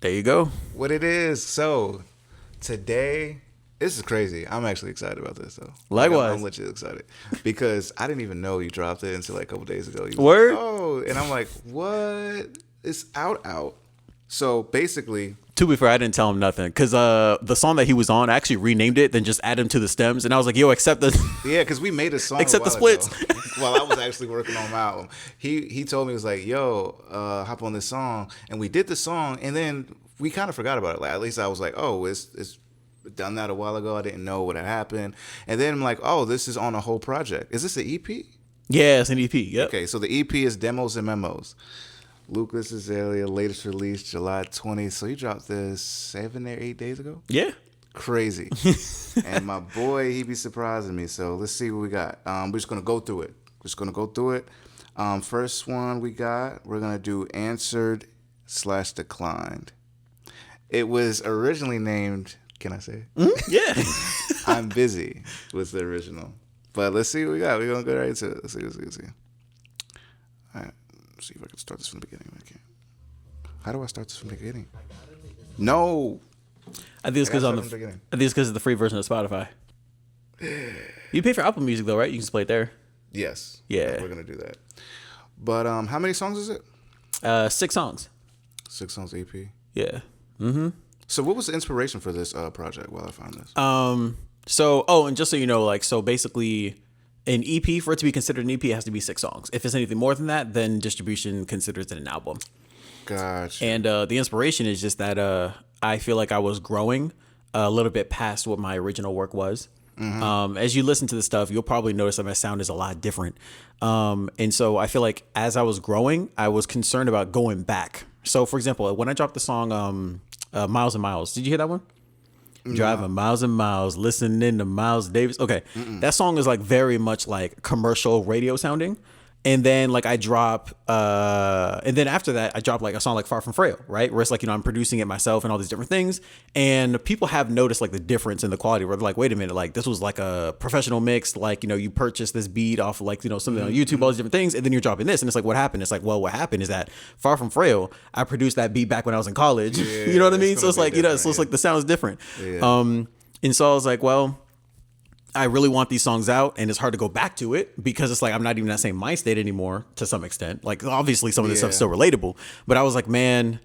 There you go. What it is. So today, this is crazy. I'm actually excited about this though. Likewise. I'm legit excited because I didn't even know you dropped it until like a couple days ago. Word? Like, oh, and I'm like, what? It's out. So basically, To be fair, I didn't tell him nothing because the song that he was on, I actually renamed it, then just added him to the stems, and I was like, "Yo, accept the yeah, because we made a song accept the a while splits." ago. While I was actually working on my album, he told me, he was like, "Yo, hop on this song," and we did the song, and then we kind of forgot about it. Like at least I was like, "Oh, it's done that a while ago. I didn't know what had happened," and then I'm like, "Oh, this is on a whole project. Is this an EP?" Yeah, it's an EP. Yep. Okay, so the EP is Demos and Memos. Lucas Azalea, latest release July 20th. So you dropped this 7 or 8 days ago? Yeah. Crazy. And my boy, he be surprising me. So let's see what we got. We're just going to go through it. First one we're going to do Answered/Declined. It was originally named, can I say? Mm-hmm. Yeah. I'm Busy was the original. But let's see what we got. We're going to go right into it. Let's see. All right. See if I can start this from the beginning. I can't. How do I start this from the beginning? No. I think it's because it's the free version of Spotify. You pay for Apple Music though, right? You can just play it there. Yes. Yeah. We're gonna do that. But how many songs is it? 6 songs. 6 songs EP. Yeah. Mm-hmm. So what was the inspiration for this project while I found this? And just so you know, like, so basically, an EP, for it to be considered an EP, it has to be 6 songs. If it's anything more than that, then distribution considers it an album. Gotcha. And the inspiration is just that I feel like I was growing a little bit past what my original work was. Mm-hmm. As you listen to the stuff, you'll probably notice that my sound is a lot different. And so I feel like as I was growing, I was concerned about going back. So, for example, when I dropped the song Miles and Miles, did you hear that one? Driving miles and miles, listening to Miles Davis. Okay. That song is like very much like commercial radio sounding. And then like and then after that, I dropped like a song like Far From Frail, right? Where it's like, I'm producing it myself and all these different things. And people have noticed like the difference in the quality where they're like, wait a minute, like this was like a professional mix. Like, you purchased this beat off like, something on YouTube, all these different things. And then you're dropping this. And it's like, what happened? It's like, well, what happened is that Far From Frail, I produced that beat back when I was in college. Yeah, you know what I mean? So it's like, different, so it's like the sound is different. Yeah. And so I was like, well, I really want these songs out, and it's hard to go back to it because it's like I'm not even in that same mind state anymore to some extent. Like obviously some of this stuff's still relatable, but I was like, man,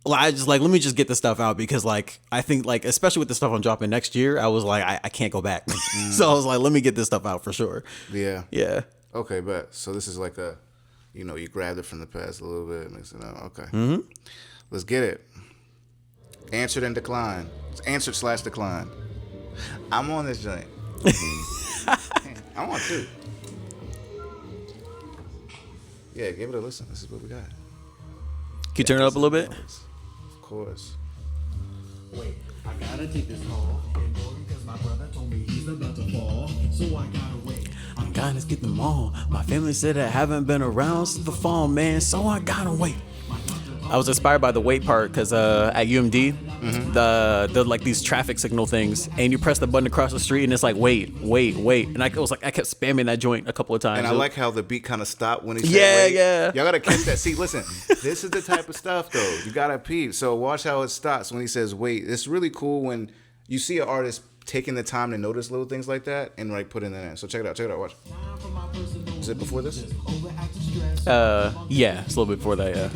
I just like, let me just get this stuff out because like I think like especially with the stuff I'm dropping next year, I was like I can't go back. So I was like, let me get this stuff out for sure. Yeah. Yeah. Okay, but so this is like a, you grabbed it from the past a little bit, mix it up. Okay. Mm-hmm. Let's get it. Answered and declined. It's Answered/Declined. I'm on this joint. I want to. Yeah, give it a listen. This is what we got. Can you turn it up a little bit? Of course. Wait, I gotta take this call because my brother told me he's about to fall, so I gotta wait. I'm gonna get them all. My family said I haven't been around since the fall, man, so I gotta wait. I was inspired by the wait part because at UMD, the like these traffic signal things, and you press the button across the street, and it's like wait, and I kept spamming that joint a couple of times. And I like how the beat kind of stopped when he said wait. Yeah. Y'all gotta catch that. See, listen, this is the type of stuff though. You gotta peep. So watch how it stops when he says wait. It's really cool when you see an artist taking the time to notice little things like that and like putting it in. So check it out. Watch. Is it before this? Yeah, it's a little bit before that. Yeah.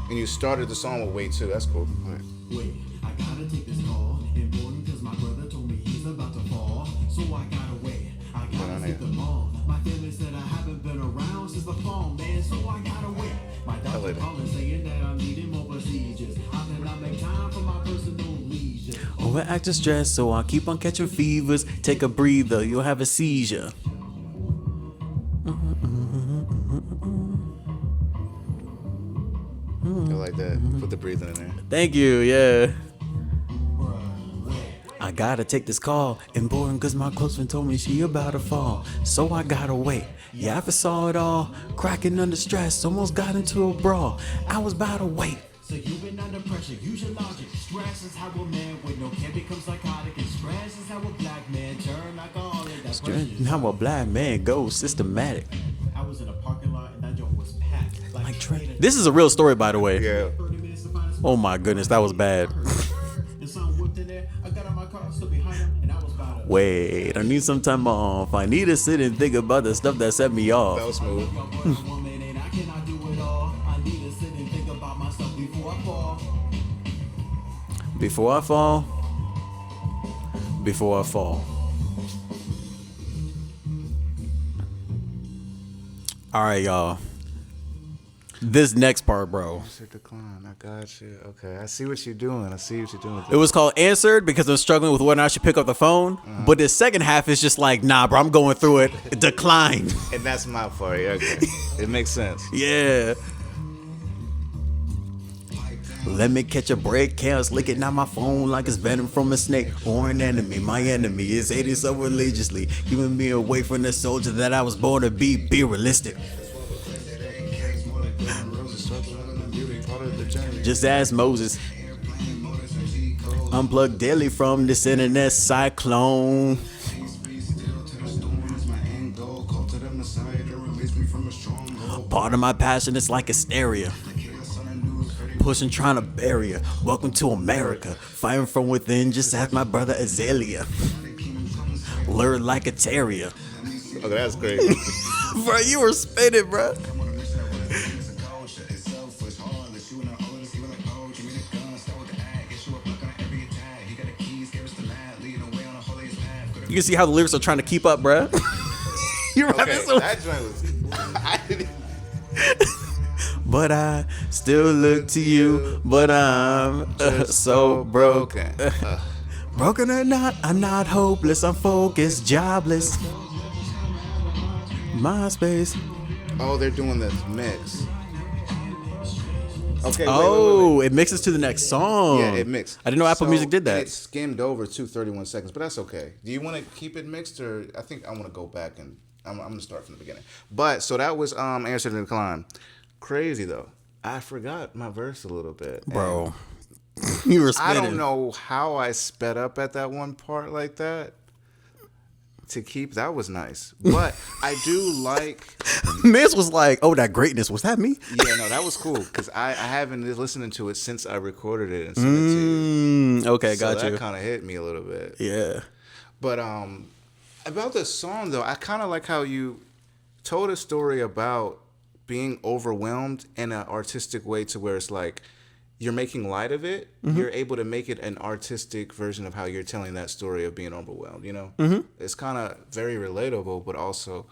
And you started the song with wait too. That's cool. All right. Wait, I gotta take this call. Important because my brother told me he's about to fall. So I gotta wait. I gotta take them all. My family said I haven't been around since the fall, man. So I gotta wait. My doctor calling saying that I'm needing more procedures. How can I make time for my personal leisure? Overactive stress, so I keep on catching fevers. Take a breather, you'll have a seizure. I like that. Put the breathing in there. Thank you, yeah. I gotta take this call. Important cause my close friend told me she about to fall. So I gotta wait. Yeah, I foresaw it all. Cracking under stress, almost got into a brawl. I was about to wait. So you've been under pressure, use your logic. Stress is how a man with no care becomes psychotic. And stress is how a black man turn alcoholic. That's How a black man goes systematic. I was in a parking lot and that joint was packed. like Trent. This is a real story, by the way. Yeah. Oh my goodness, that was bad. Wait, I need some time off. I need to sit and think about the stuff that set me That off. was smooth. Before I fall. Before I fall. All right, y'all. This next part, bro. Answer decline. I got you. Okay, I see what you're doing. It was called answered because I'm struggling with whether or not I should pick up the phone. But the second half is just like, nah, bro, I'm going through it. Decline. And that's my part. Yeah, okay. It makes sense. Yeah. Let me catch a break, chaos licking out my phone like it's venom from a snake or an enemy. My enemy is hating so religiously, keeping me away from the soldier that I was born to be. Be realistic. Just ask Moses. Unplug daily from this internet cyclone. Part of my passion is like hysteria. Pushing, trying to bury her. Welcome to America. Firing from within, just ask my brother Azalea. Lured like a terrier. Okay, that's crazy. Bro, you were spinning, bro. You can see how the lyrics are trying to keep up, bro. You're rapping Okay, so. that joint was. I didn't- But I still look to you. But I'm so broken. Broken or not, I'm not hopeless. I'm focused, jobless. MySpace. Oh, they're doing this mix. Okay. Oh, Wait. it mixes to the next song. Yeah, it mixed. I didn't know Apple Music did that. It skimmed over to 31 seconds, but that's okay. Do you want to keep it mixed, or I think I want to go back and I'm going to start from the beginning. But so that was Answer to Decline. Crazy though. I forgot my verse a little bit, Bro. You were spinning. I don't know how I sped up at that one part like that. To keep that was nice, but I do like. Miz was like, "Oh, that greatness was that me?" Yeah, no, that was cool because I haven't been listening to it since I recorded it and sent it to you. Okay, So got you. that kind of hit me a little bit. Yeah. But about the song though, I kind of like how you told a story about being overwhelmed in an artistic way to where it's like you're making light of it. Mm-hmm. You're able to make it an artistic version of how you're telling that story of being overwhelmed, you know? Mm-hmm. It's kind of very relatable, but also,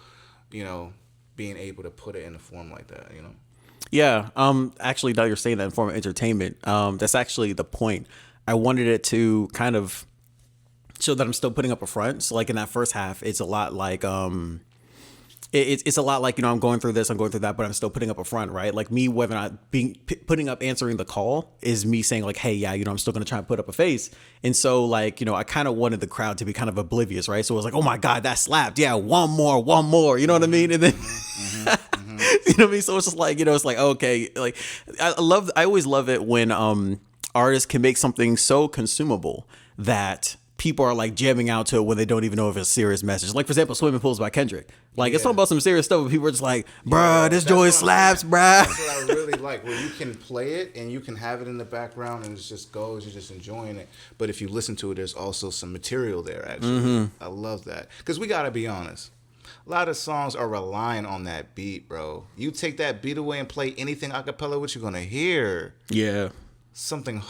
you know, being able to put it in a form like that, you know? Yeah. Actually, now you're saying that in form of entertainment, that's actually the point. I wanted it to kind of show that I'm still putting up a front. So like in that first half, it's a lot like, it's a lot like, you know, I'm going through this, I'm going through that, but I'm still putting up a front, right? Like me, whether or not putting up answering the call is me saying like, hey, yeah, you know, I'm still going to try and put up a face. And so like, you know, I kind of wanted the crowd to be kind of oblivious, right? So it was like, oh my God, that slapped. Yeah, one more, you know what I mean? And then, you know what I mean? So it's just like, you know, it's like, okay, like I always love it when artists can make something so consumable that people are like jamming out to it when they don't even know if it's a serious message. Like for example, Swimming Pools by Kendrick. Like it's talking about some serious stuff, but people are just like, bruh, this joint slaps, bruh. That's what I really like, where you can play it and you can have it in the background and it just goes, you're just enjoying it. But if you listen to it, there's also some material there, actually. Mm-hmm. I love that. Because we got to be honest. A lot of songs are relying on that beat, bro. You take that beat away and play anything a cappella, what you going to hear? Yeah. Something...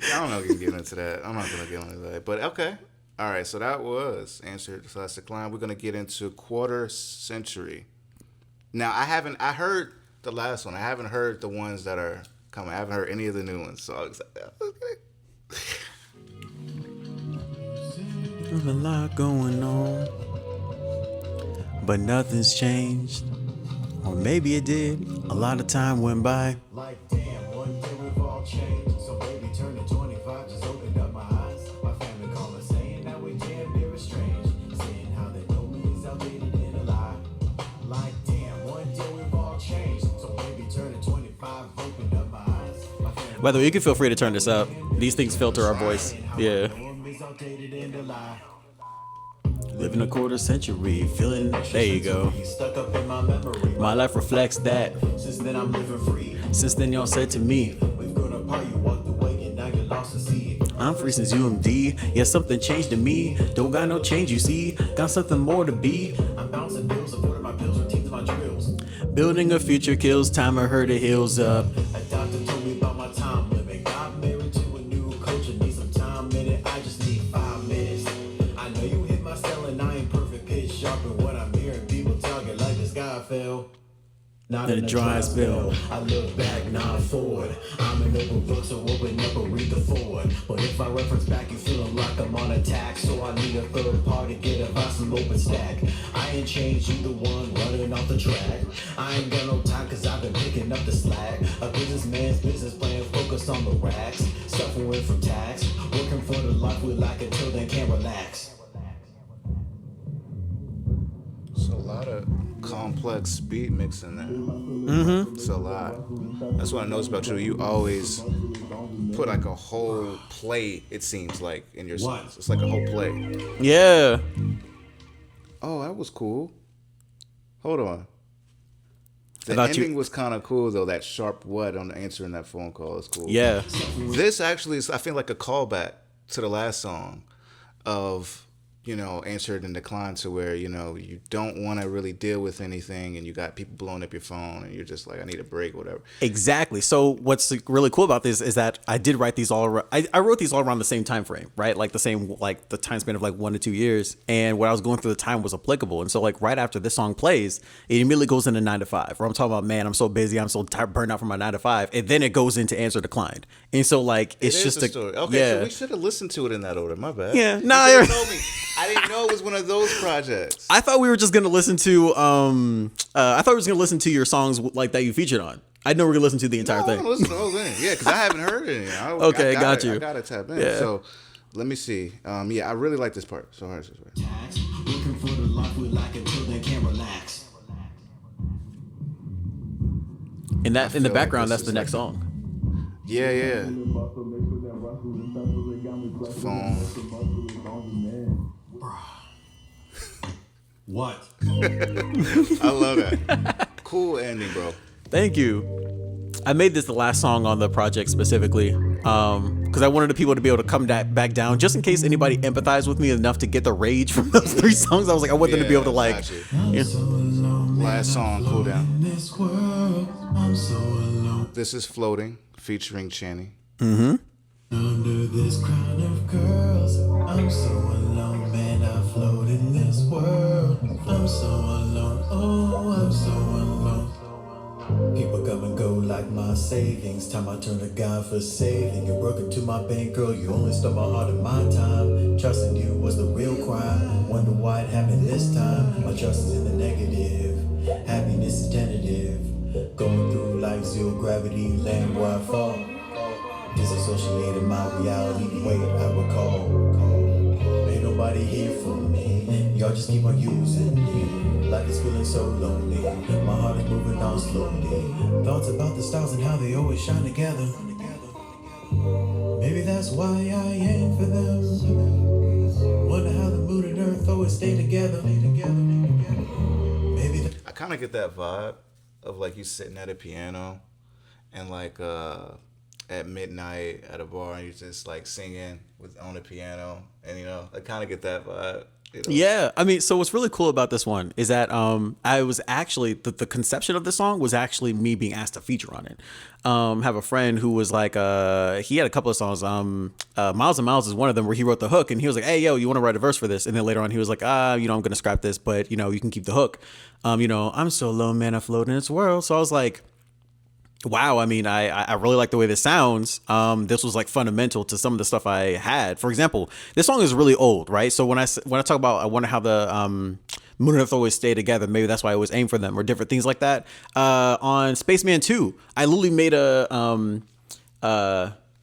I don't know if you can get into that. I'm not going to get into that. But okay. All right. So that was Answered / Decline. We're going to get into Quarter Century. Now, I heard the last one. I haven't heard the ones that are coming. I haven't heard any of the new ones. So There's a lot going on, but nothing's changed. Or maybe it did. A lot of time went by. Like damn, one day we've all changed. So baby, turning 25 just opened up my eyes. My family call us saying that we damn near estranged. Saying how they know me is outdated and a lie. Like damn, one day we've all changed. So baby, turning 25 opened up my eyes. My family By the way, you can feel free to turn this up. These things filter our voice. Yeah. living a quarter century, feeling. There you go. Stuck up in my memory. My life reflects that. Since then I'm living free. Since then, y'all said to me, We've grown apart, you walked away, and now you're lost to see. I'm free since UMD. Yeah, something changed in me. Don't got no change, you see. Got something more to be. I'm bouncing bills, supporting my bills, routines, my drills. Building a future kills time. I heard the hills up. A doctor told me about my time limit. Got married to a new coach and need some time in it. I just need 5 minutes. I know you hit my cell and I ain't perfect pitch sharp. And what I'm hearing people talking like the sky fell. Not in a dry spell. I look back, not forward. I'm an open book, so open up and read the forward. But if I reference back, you feeling like I'm on attack. So I need a third party, get advice from open stack. I ain't changed, you the one running off the track. I ain't got no time, cause I've been picking up the slack. A businessman's business plan, focused on the racks. Suffering from tax, working for the life we like until then can't relax. It's a lot of complex beat mix in there. It's a lot. That's what I noticed about you. You always put like a whole play, it seems like, in your songs. It's like a whole play. Yeah. Oh, that was cool. Hold on. The About you- ending was kind of cool, though. That sharp what on answering that phone call is cool. Yeah. This actually is, I feel like, a callback to the last song of, you know, answered and declined, to where, you know, you don't want to really deal with anything and you got people blowing up your phone and you're just like, I need a break or whatever. Exactly. So what's really cool about this is that I did write these all. I wrote these all around the same time frame, right? Like the same, like the time span of like 1 to 2 years. And what I was going through at the time was applicable. And so like right after this song plays, it immediately goes into 9 to 5. Where I'm talking about, man, I'm so busy, I'm so tired, burned out from my 9 to 5, and then it goes into answer declined. And so like it's It is just a story. Okay, yeah. so we should have listened to it in that order. My bad. Yeah, You nah, should've told me. I didn't know it was one of those projects. I thought we were just gonna listen to I thought we were just gonna listen to your songs like that you featured on. I didn't know we were gonna listen to the entire I thing. want to listen to the whole thing. Yeah, because I haven't heard it. Okay, got you. I gotta tap in. Yeah. So let me see. Yeah, I really like this part. So hard this part. Tax, working for the life we like until then can't relax. In that in the feel like background, this that's is the next like- song. Yeah, yeah. Phone. What? I love that. Cool ending, bro. Thank you. I made this the last song on the project specifically because I wanted the people to be able to come back down just in case anybody empathized with me enough to get the rage from those 3 songs. I was like, I want them to be able to like. got you. Yeah. Last song, Cool Down. This world, I'm so alone. This is Floating, featuring Channy. Under this crown of girls, I'm so alone, man. I float in this world. I'm so alone, oh, I'm so alone. People come and go like my savings. Time I turn to God for saving. You broke into my bankroll, you only stole my heart and my time. Trusting you was the real crime. Wonder why it happened this time. My trust is in the negative. Happiness is tentative. Going through life, zero gravity, land where I fall. Disassociated my reality, wait, I recall. Ain't nobody here for me. Y'all just keep on using me. Life is feeling so lonely. My heart is moving on slowly. Thoughts about the stars and how they always shine together. Maybe that's why I aim for them. Wonder how the moon and earth always stay together. Maybe I kind of get that vibe of like you sitting at a piano and like at midnight at a bar and you're just like singing on the piano, and you know, I kind of get that vibe. You know? Yeah, I mean, so what's really cool about this one is that I was actually the conception of the song was actually me being asked to feature on it. Have a friend who was like, he had a couple of songs. Miles and Miles is one of them where he wrote the hook, and he was like, "Hey, yo, you want to write a verse for this?" And then later on, he was like, you know, I'm gonna scrap this, but you know, you can keep the hook. You know, I'm so alone, man, I float in this world. So I was like, wow, I mean, I really like the way this sounds. This was like fundamental to some of the stuff I had. For example, this song is really old, right? So when I talk about, I wonder how the Moon and Earth always stay together. Maybe that's why I always aim for them, or different things like that. On Spaceman 2, I literally made a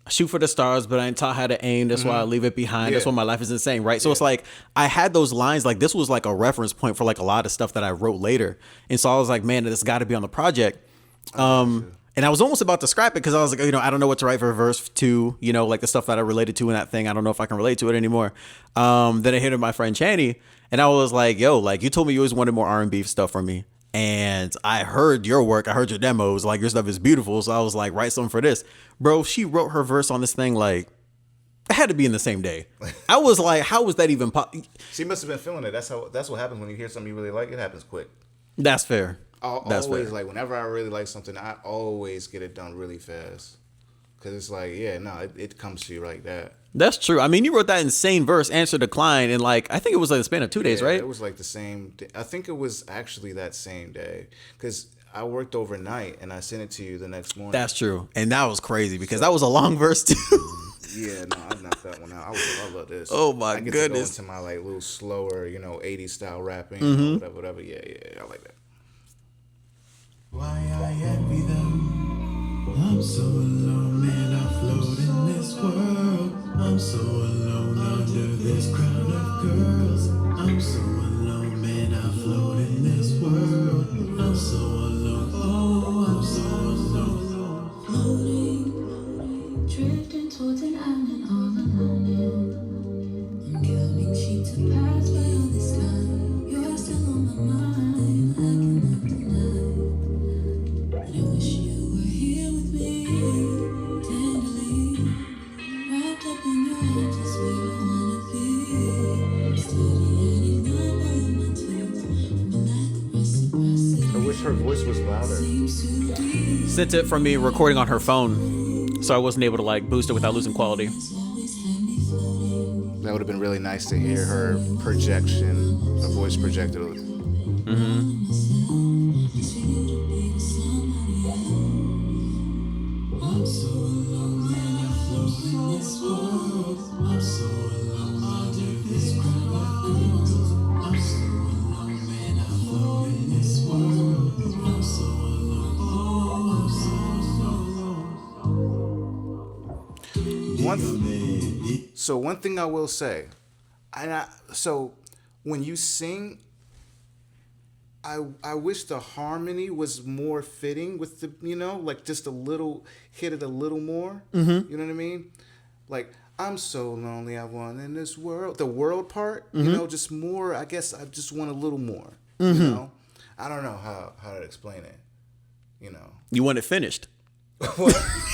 shoot for the stars, but I ain't taught how to aim. That's why I leave it behind. That's why my life is insane, right? So it's like I had those lines. Like this was like a reference point for like a lot of stuff that I wrote later. And so I was like, man, this got to be on the project. And I was almost about to scrap it because I was like, you know, I don't know what to write for verse 2, you know, like the stuff that I related to in that thing. I don't know if I can relate to it anymore. Then I hit my friend Channy, And I was like, yo, like you told me you always wanted more R&B stuff from me. And I heard your work. I heard your demos. Like your stuff is beautiful. So I was like, write something for this. Bro, she wrote her verse on this thing like, it had to be in the same day. I was like, how was that even She must have been feeling it. That's what happens when you hear something you really like. It happens quick. That's fair. That's always fair. Like whenever I really like something, I always get it done really fast. Cause it's like, it comes to you like that. That's true. I mean, you wrote that insane verse, Answer Decline, in like, I think it was like a span of 2 days, right? It was like the same day. I think it was actually that same day. Cause I worked overnight and I sent it to you the next morning. That's true. And that was crazy because that was a long verse too. Yeah, no, I knocked that one out. I love this. Oh my I get goodness. to go into my like little slower, 80s style rapping, whatever. Yeah, I like that. Why I envy them. I'm so alone and I float in this world. I'm so alone under this crown of girls. I'm so alone and I float in this world. I'm so alone. Oh, I'm so alone. Floating, drifting towards an island all alone. I'm counting sheets of pass by on the sky. You're still on my mind. I cannot deny. But I wish you were here with me, tenderly wrapped up in your arms, just where I wanna be. Steady adding up all of my tears. I'm a lack of reciprocity. I wish her voice was louder. Seems too deep. Sent it from me recording on her phone. So I wasn't able to like boost it without losing quality. That would have been really nice to hear her projection, her voice projected. I'm so alone and I float in this world. I'm so alone under this crown of girls. I'm so alone and I float in this world. I'm so alone. Oh, I'm so alone. So one thing I will say, so when you sing, I wish the harmony was more fitting with the, like just a little, hit it a little more. Mm-hmm. You know what I mean? Like, I'm so lonely, I want in this world. The world part, just more, I guess I just want a little more, I don't know how to explain it, You want it finished.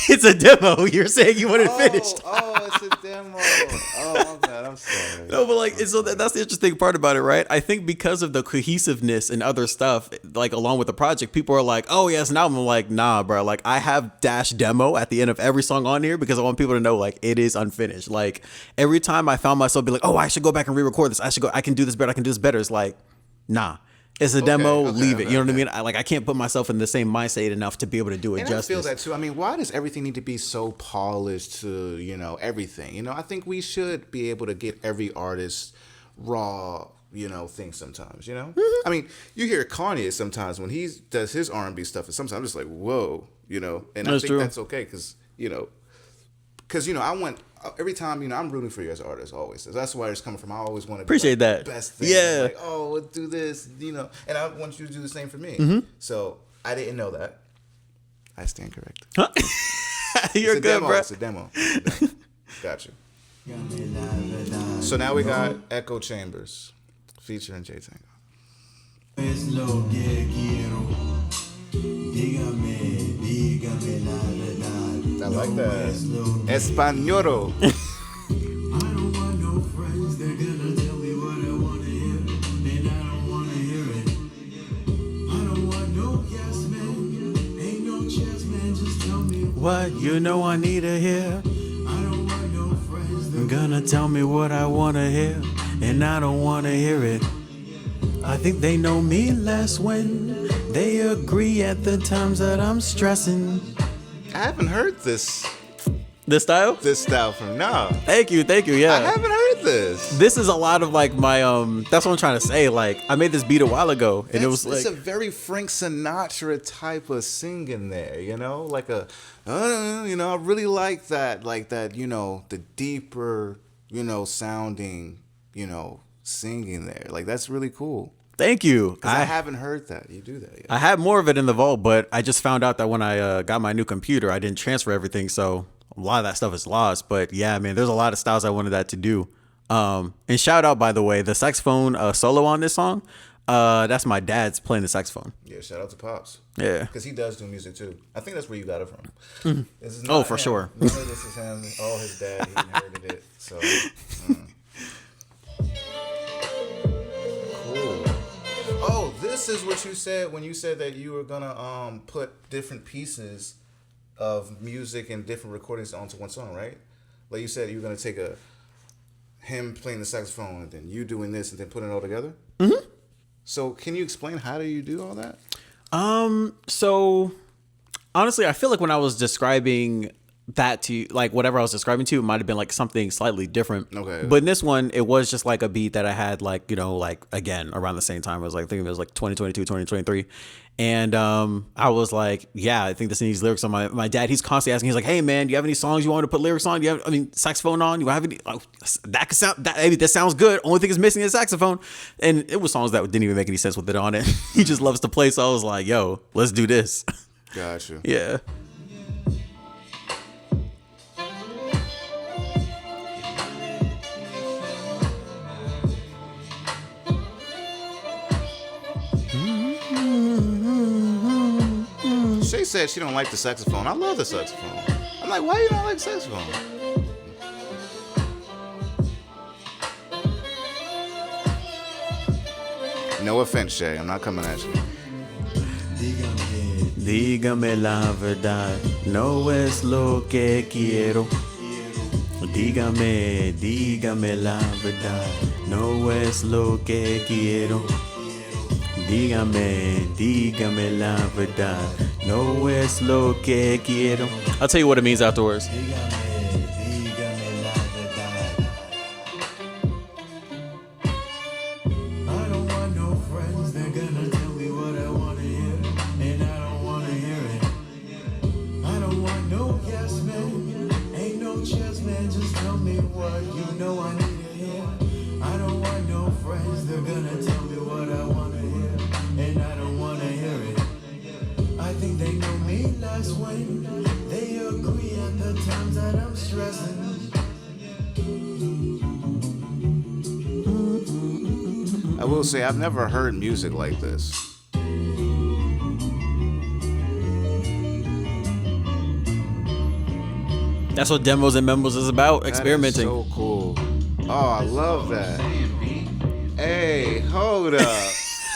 It's a demo. You're saying you want it finished. It's a demo. Oh, my bad. I'm sorry. No, but like, so that's the interesting part about it, right? I think because of the cohesiveness and other stuff, like along with the project, people are like, oh, yeah, it's an album. I'm like, nah, bro. Like, I have dash demo at the end of every song on here because I want people to know, like, it is unfinished. Like, every time I found myself be like, oh, I should go back and re-record this. I can do this better. I can do this better. It's like, nah. It's a demo, leave it. You know what I mean? I can't put myself in the same mindset enough to be able to do it and justice. I feel that too. I mean, why does everything need to be so polished to, everything? I think we should be able to get every artist raw, thing sometimes, I mean, you hear Kanye sometimes when he does his R&B stuff, and sometimes I'm just like, whoa, and I think that's okay because, I want every time, I'm rooting for you as an artist always. So that's where it's coming from. I always want to appreciate be that. The best thing. Yeah. Like, oh, let's do this, and I want you to do the same for me. So I didn't know that. I stand corrected. Huh? You're good, bro. It's a demo. Got you. So now we got Echo Chambers featuring J Tango. Es lo que quiero. Dígame la verdad. I like that. Españolo. I don't want no friends. They're gonna tell me what I wanna hear, and I don't wanna hear it. I don't want no yes man. Ain't no chess man. Just tell me What I need to hear. I don't want no friends. I'm gonna tell me what I wanna hear, and I don't wanna hear it. I think they know me less when they agree at the times that I'm stressing. I haven't heard this style? This style from now. Thank you, yeah. I haven't heard this. This is a lot of like my that's what I'm trying to say. Like I made this beat a while ago and it was like it's a very Frank Sinatra type of singing there, like a I really like that, the deeper, sounding, singing there. Like that's really cool. Thank you. I haven't heard that. You do that yet. I had more of it in the vault, but I just found out that when I got my new computer, I didn't transfer everything, so a lot of that stuff is lost. But yeah, man, there's a lot of styles I wanted that to do. And shout out, by the way, the saxophone solo on this song. That's my dad's playing the saxophone. Yeah, shout out to Pops. Yeah. Because he does do music too. I think that's where you got it from. This is Oh, not for him. sure. None of this is him. All his dad. He inherited it. So, cool. Oh, this is what you said when you said that you were gonna put different pieces of music and different recordings onto one song, right? Like you said, you were gonna take him playing the saxophone and then you doing this and then putting it all together. Mm-hmm. So, can you explain how do you do all that? So honestly, I feel like when I was describing that to you, like whatever I was describing to you, it might have been like something slightly different. Okay. But in this one, it was just like a beat that I had like, like again, around the same time. I was like, thinking it was like 2022, 2023. And I was like, yeah, I think this needs lyrics on my dad. He's constantly asking, he's like, hey man, do you have any songs you want to put lyrics on? Do you have, saxophone on? You have any, that could sound, that sounds good. Only thing is missing is saxophone. And it was songs that didn't even make any sense with it on it. He just loves to play. So I was like, yo, let's do this. Gotcha. Yeah. Shay said she don't like the saxophone. I love the saxophone. I'm like, why you don't like the saxophone? No offense, Shay. I'm not coming at you. Dígame la verdad, no es lo que quiero. Dígame la verdad, no es lo que quiero. Dígame la verdad, no es lo que quiero. I'll tell you what it means afterwards. I will say I've never heard music like this. That's what Demos and Memos is about, experimenting. That is so cool. Oh, I love that. Hey, hold up.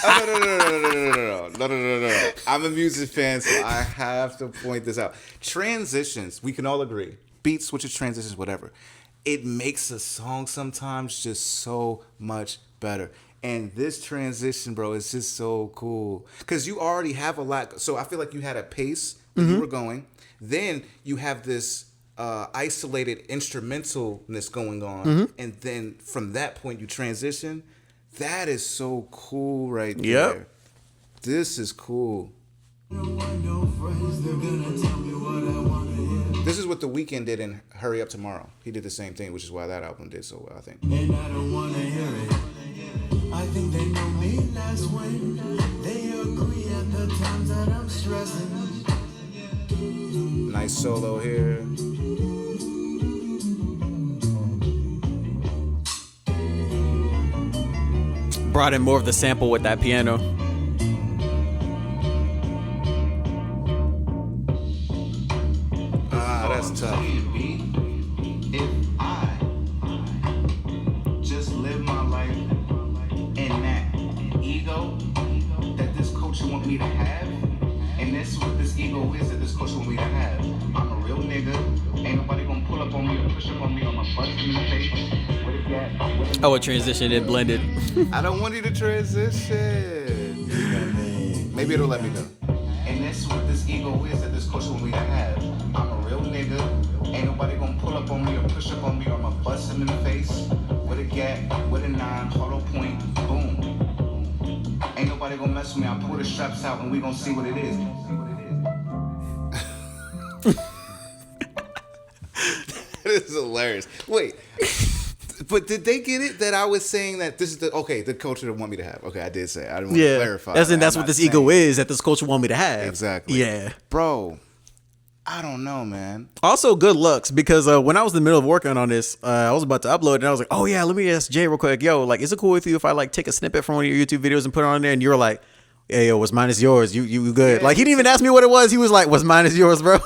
Oh, no. I'm a music fan, so I have to point this out. Transitions, we can all agree. Beat switches, transitions, whatever. It makes a song sometimes just so much better. And this transition, bro, is just so cool. Because you already have a lot. So I feel like you had a pace that you were going. Then you have this isolated instrumentalness going on. And then from that point, you transition. That is so cool right there. Yep. This is cool. This is what The Weeknd did in Hurry Up Tomorrow. He did the same thing, which is why that album did so well, I think. And I don't wanna hear it. I think they know me last when they agree at the times that I'm stressing. Nice solo here. Brought in more of the sample with that piano. That's tough. If I just live my life in that ego that this culture want me to have, and that's what this ego is that this culture want me to have. I'm a real nigga. Ain't nobody gonna pull up on me or push up on me on my bust in the face. What if that? Oh, a transition, it blended. I don't want you to transition. Maybe it'll let me know. And that's what this ego is that this culture want me to have. I'm a real nigga. Ain't nobody gonna pull up on me or push up on me or I'ma bust him in the face. With a gap, with a 9, hollow point, boom. Ain't nobody gonna mess with me. I'll pull the straps out and we gonna see what it is. That is hilarious. Wait. But did they get it that I was saying that this is the culture that want me to have? Okay, I did say it. I didn't want to clarify. That's I'm what not this saying- ego is that this culture want me to have. Exactly. Yeah. Bro, I don't know, man. Also, good looks, because when I was in the middle of working on this, I was about to upload it, and I was like, oh yeah, let me ask Jay real quick. Yo, like, is it cool with you if I like take a snippet from one of your YouTube videos and put it on there? And you were like, hey, yo, what's mine is yours. You good. Yeah, like, he didn't even ask me what it was. He was like, what's mine is yours, bro.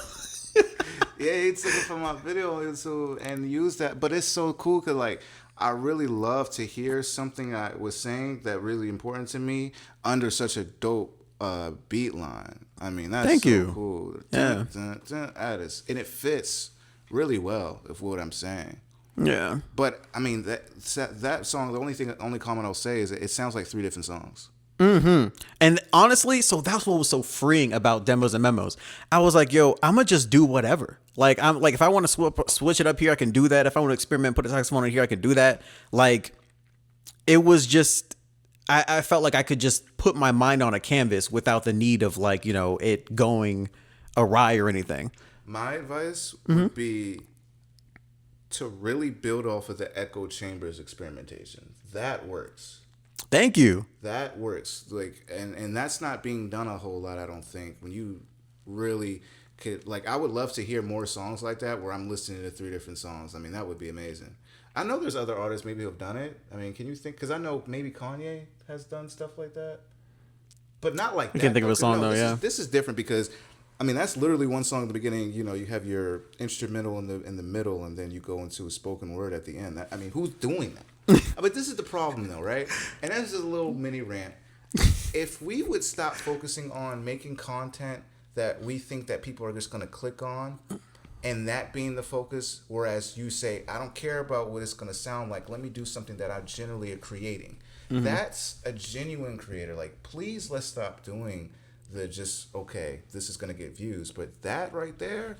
Yeah, he took it from my video and used that. But it's so cool because, like, I really love to hear something I was saying that really important to me under such a dope beat line. I mean, that's Thank so you. cool. Yeah. And it fits really well with what I'm saying. Yeah. But I mean, that song, the only comment I'll say is that it sounds like 3 different songs. And honestly, so that's what was so freeing about Demos and Memos. I was like, yo, I'm gonna just do whatever. Like, I'm like, if I want to switch it up here, I can do that. If I want to experiment, put a saxophone in here, I can do that. Like, it was just, I felt like I could just put my mind on a canvas without the need of, like, you know, it going awry or anything. My advice would be to really build off of the echo chambers experimentation. That works. Thank you. That works. Like, and that's not being done a whole lot, I don't think. When you really could, like, I would love to hear more songs like that where I'm listening to 3 different songs. I mean, that would be amazing. I know there's other artists maybe who have done it. I mean, can you think? Because I know maybe Kanye has done stuff like that, but not like that. I can't think of a song though. Yeah, this is different because, I mean, that's literally one song at the beginning. You know, you have your instrumental in the middle, and then you go into a spoken word at the end. I mean, who's doing that? But this is the problem, though, right? And this is a little mini rant. If we would stop focusing on making content that we think that people are just going to click on, and that being the focus, whereas you say, I don't care about what it's going to sound like. Let me do something that I generally are creating. Mm-hmm. That's a genuine creator. Like, please, let's stop doing the just, okay, this is going to get views. But that right there,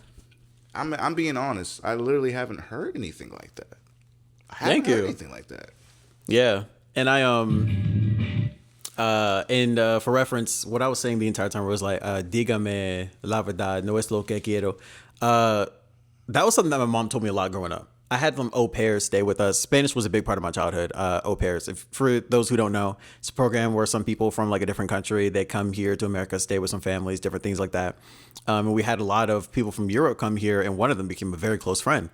I'm being honest. I literally haven't heard anything like that. I haven't heard anything like that. Yeah. And for reference, what I was saying the entire time was like, dígame la verdad, no es lo que quiero. That was something that my mom told me a lot growing up. I had them au pairs stay with us. Spanish was a big part of my childhood. Au pairs. For those who don't know, it's a program where some people from like a different country, they come here to America, stay with some families, different things like that. And we had a lot of people from Europe come here, and one of them became a very close friend.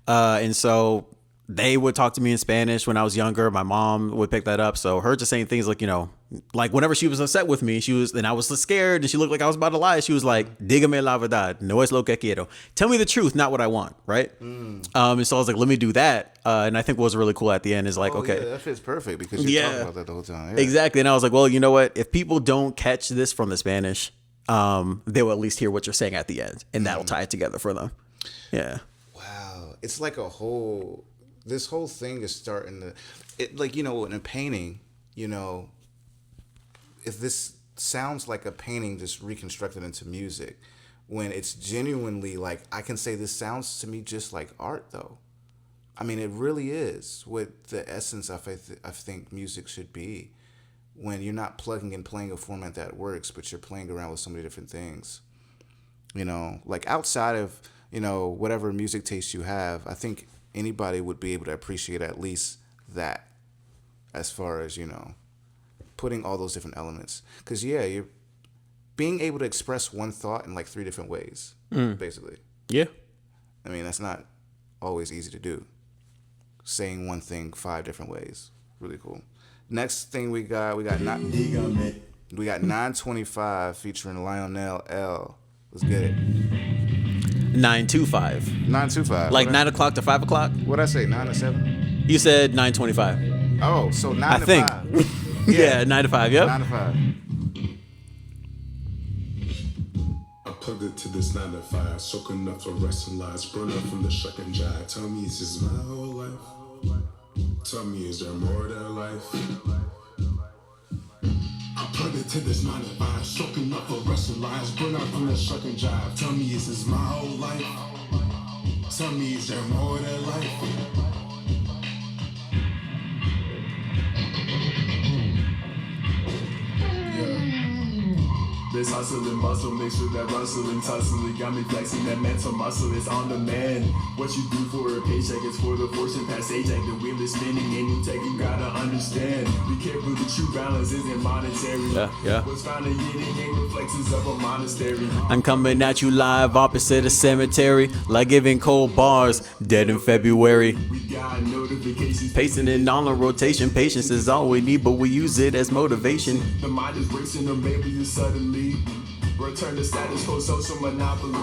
And so they would talk to me in Spanish when I was younger. My mom would pick that up. So her just saying things like, you know, like whenever she was upset with me, and I was scared and she looked like I was about to lie. She was like, dígame la verdad, no es lo que quiero. Tell me the truth, not what I want. Right. And so I was like, let me do that. And I think what was really cool at the end is like, okay. Yeah, that fits perfect because you're talking about that the whole time. Yeah. Exactly. And I was like, well, you know what? If people don't catch this from the Spanish, they will at least hear what you're saying at the end, and that'll tie it together for them. Yeah. Wow. It's like this whole thing is starting to, like, you know, in a painting, you know, if this sounds like a painting just reconstructed into music, when it's genuinely like, I can say this sounds to me just like art, though. I mean, it really is what the essence of I think music should be, when you're not plugging and playing a format that works, but you're playing around with so many different things. You know, like outside of, you know, whatever music taste you have, I think anybody would be able to appreciate at least that, as far as, you know, putting all those different elements. Because, yeah, you're being able to express one thought in like 3 different ways, basically. Yeah. I mean, that's not always easy to do. Saying one thing 5 different ways. Really cool. Next thing we got 925 featuring Lionel L. Let's get it. 925. 925. Like 9 o'clock to 5 o'clock? What'd I say, 9 to 7? You said 925. Oh, so 9 I to think. 5. Yeah, 9 to 5, yep. 9 to 5. I plugged it to this 9 to 5, soaking up for wrestling lies, burn up from the shuck and jive. Tell me, is this my whole life? Tell me, is there more to life? I plugged it to this 9 to 5, soaking up for wrestling lies, burn up from the shuck and jive. Tell me, is this my whole life? Tell me, is there more to life? This hustling muscle mixed with that rustling, tussling. Got me flexing that mental muscle. It's on demand. What you do for a paycheck is for the fortune passage. Like the wheel is spinning and you take, you gotta understand. Be careful, the true balance isn't monetary. Yeah. What's found in yin and yang reflections of a monastery. I'm coming at you live opposite a cemetery, like giving cold bars, dead in February. We got notifications. Pacing it on a rotation, patience is all we need, but we use it as motivation. The mind is racing, or maybe you suddenly return to status quo, social monopoly.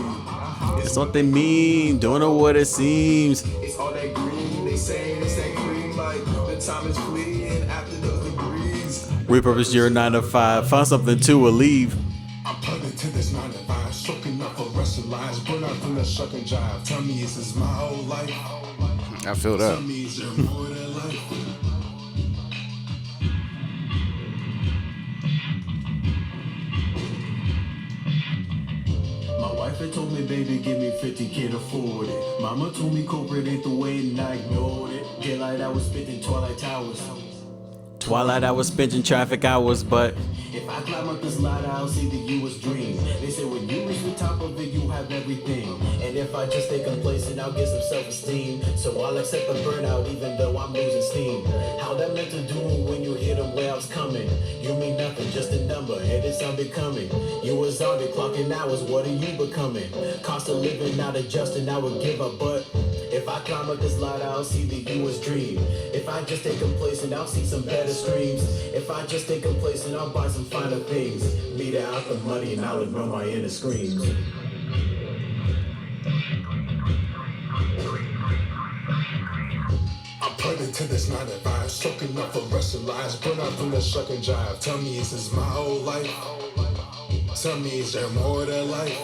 It's what they mean, don't know what it seems. It's all that green, they say it's that green light. The time is fleeing after those degrees. Repurpose your 9 to 5, find something to relieve. I'm plugged into this 9 to 5, soaking up for wrestling lies, burn out from the shuck and jive. Tell me, is this my whole life? I feel Tell that. me, is there more than life? My wife had told me, baby, give me 50, can't afford it. Mama told me corporate ain't the way, and I ignored it. Daylight, I was spitting Twilight Towers. Twilight hours spent in traffic hours, but If I climb up this ladder, I'll see the U.S. dream. They say when you reach the top of it, you have everything. And if I just stay complacent, I'll get some self-esteem. So I'll accept the burnout, even though I'm losing steam. How that meant to do when you hear the waves coming? You mean nothing, just a number, and it's unbecoming. You a zombie, clocking hours, what are you becoming? Cost of living, not adjusting, I would give up, but if I climb up this ladder, I'll see the U.S. dream. If I just stay complacent, I'll see some better streams. If I just stay complacent, I'll buy some finer things. Meet out the money and I'll ignore my inner screams. I'm plugged into this 9 to 5, soaking up for wrestling lies, burn out from the shuck and jive. Tell me, is this my whole life? Tell me, is there more than life?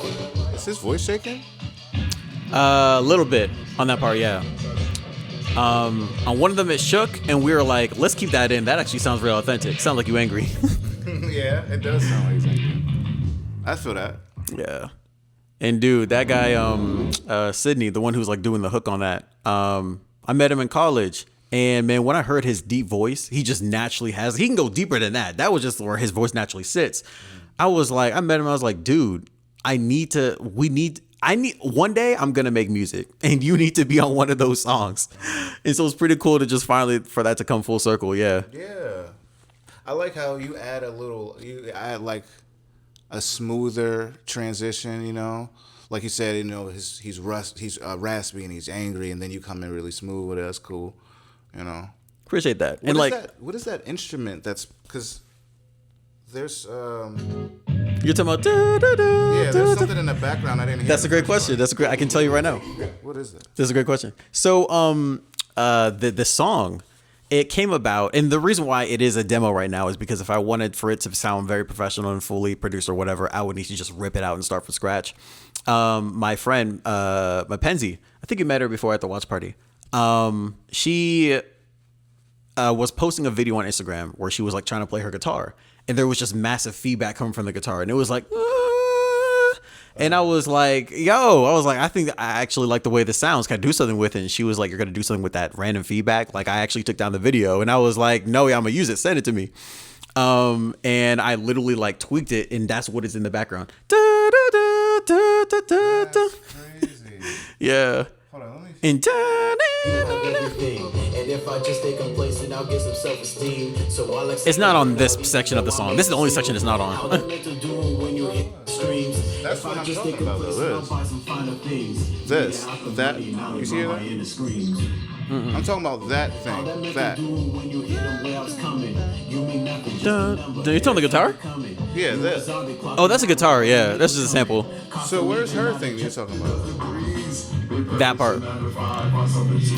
Is his voice shaking? a little bit on that part, yeah. On one of them it shook, and we were like, let's keep that in. That actually sounds real authentic. Sounds like you angry. Yeah, it does sound like he's angry. I feel that. Yeah. And dude, that guy, Sydney, the one who's like doing the hook on that, I met him in college. And man, when I heard his deep voice, he just naturally has, he can go deeper than that. That was just where his voice naturally sits. I met him, I was like, dude, one day I'm going to make music and you need to be on one of those songs. And so it's pretty cool to just finally, for that to come full circle. Yeah. Yeah. I like how you add like a smoother transition, you know? Like you said, you know, he's raspy and he's angry, and then you come in really smooth with it. That's cool, you know? Appreciate that. What is that instrument that's, because there's, You're talking about, yeah, there's something in the background I didn't hear. That's a great question. That's great. I can tell you right now. What is it? That's a great question. So, the song, it came about, and the reason why it is a demo right now is because if I wanted for it to sound very professional and fully produced or whatever, I would need to just rip it out and start from scratch. My friend, Mackenzie, I think you met her before at the watch party. She was posting a video on Instagram where she was like trying to play her guitar, and there was just massive feedback coming from the guitar, and it was like, and I was like, I think I actually like the way this sounds. Can I do something with it? And she was like, you're going to do something with that random feedback? Like, I actually took down the video, and I was like, no, yeah, I'm going to use it. Send it to me. And I literally like tweaked it, and that's what is in the background. That's crazy. Yeah. Hold on, let me. And Everything. And if I just stay complacent, I'll get some self-esteem. So I'll accept it's not on this section of the song. This is the only section it's not How on. that meant to do when you hit streams. That's If what I I'm just talking stay about, complacent, though, I'll this. buy some finer things. This, Meet out the that, money, and I'll you see ignore that? my inner screams. I'm talking about that How that thing. meant That. to do when you hear the waves coming. You mean nothing, just a number. Are you talking the guitar? Yeah, this. Oh, that's a guitar. Yeah, that's just a sample. So where's her thing you're talking about? That part.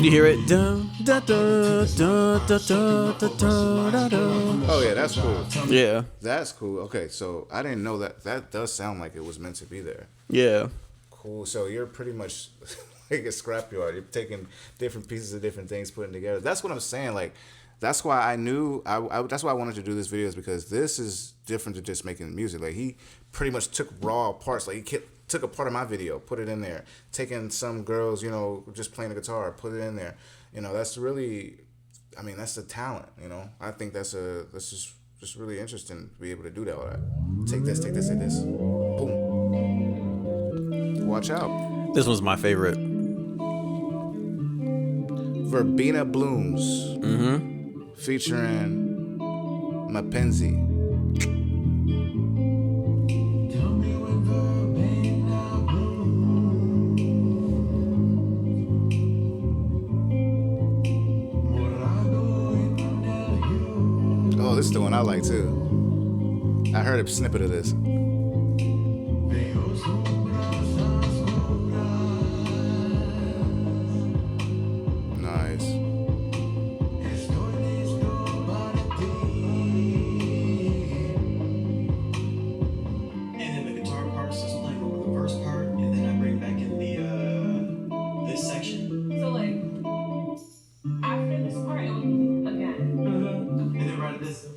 You hear it? Dun, dun, dun, dun, dun, dun, dun, dun, dun. Oh yeah, that's cool. Yeah. That's cool. Okay, so I didn't know that. That does sound like it was meant to be there. Yeah. Cool. So you're pretty much like a scrapyard. You're taking different pieces of different things, putting together. That's what I'm saying. Like, that's why I knew. That's why I wanted to do this video, is because this is different to just making music. Like, he pretty much took raw parts. Like, he took a part of my video, put it in there. Taking some girls, you know, just playing the guitar, put it in there. You know, that's really, I mean, that's the talent. You know, I think that's just just really interesting to be able to do that. All that. Take this, take this. Boom. Watch out. This was my favorite. Verbena Blooms. Featuring Mapenzi. Oh, this is the one I like too. I heard a snippet of this. Nice. And then the guitar part starts playing over the verse part, and then I bring back in the this section. So like after this part, it would again. And then right at this.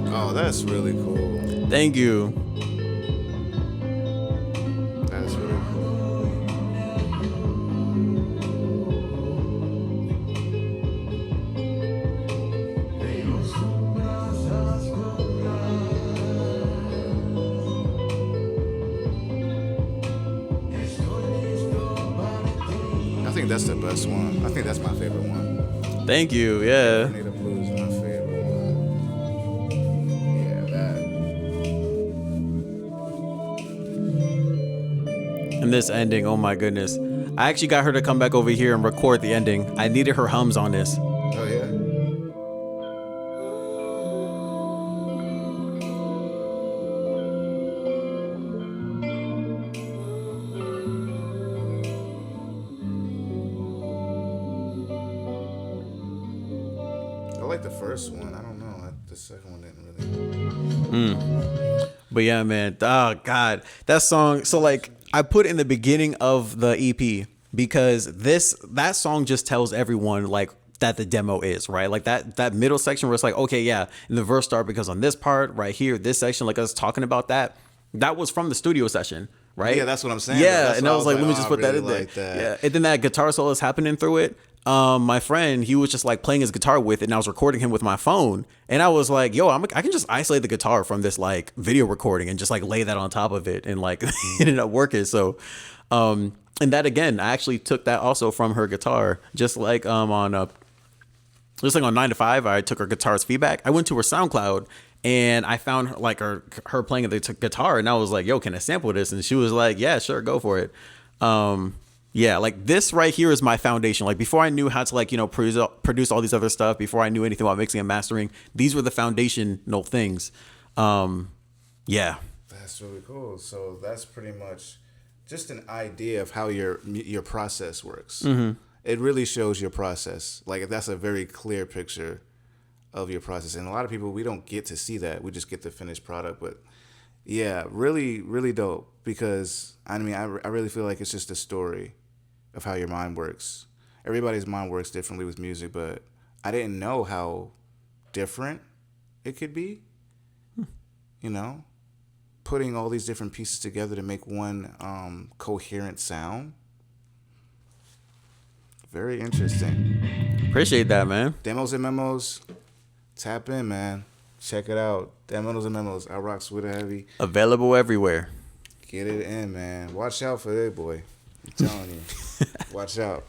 Oh, that's really cool. Thank you. That's really cool. I think that's the best one. I think that's my favorite one. Thank you. Yeah. Tornado Blues is my favorite one. Yeah, that. And this ending, oh my goodness. I actually got her to come back over here and record the ending. I needed her hums on this. Oh yeah. I like the first one. I don't know. The second one didn't really. But yeah, man. Oh God, that song. So like, I put in the beginning of the EP because that song just tells everyone like that the demo is right. Like that middle section where it's like, okay, yeah, and the verse start because on this part right here, this section, like us talking about that was from the studio session, right? Yeah, that's what I'm saying. Yeah, That's and why I was like, let me oh, just I put that really in there. like that. Yeah, and then that guitar solo is happening through it. My friend, he was just like playing his guitar with it, and I was recording him with my phone. And I was like, yo, I can just isolate the guitar from this like video recording and just like lay that on top of it, and like it ended up working. So, and that again, I actually took that also from her guitar, just like on 9 to 5, I took her guitar's feedback. I went to her SoundCloud and I found her playing the guitar, and I was like, yo, can I sample this? And she was like, yeah, sure, go for it. Yeah, like this right here is my foundation. Like before I knew how to like, produce all these other stuff, before I knew anything about mixing and mastering, these were the foundational things. Yeah. That's really cool. So that's pretty much just an idea of how your process works. Mm-hmm. It really shows your process. Like that's a very clear picture of your process. And a lot of people, we don't get to see that. We just get the finished product. But yeah, really, really dope. Because I mean, I really feel like it's just a story of how your mind works. Everybody's mind works differently with music, but I didn't know how different it could be. Putting all these different pieces together to make one coherent sound. Very interesting. Appreciate that, man. Demos and Memos. Tap in, man. Check it out. Demos and Memos. I rocks with a heavy. Available everywhere. Get it in, man. Watch out for that boy. I'm telling you. Watch out.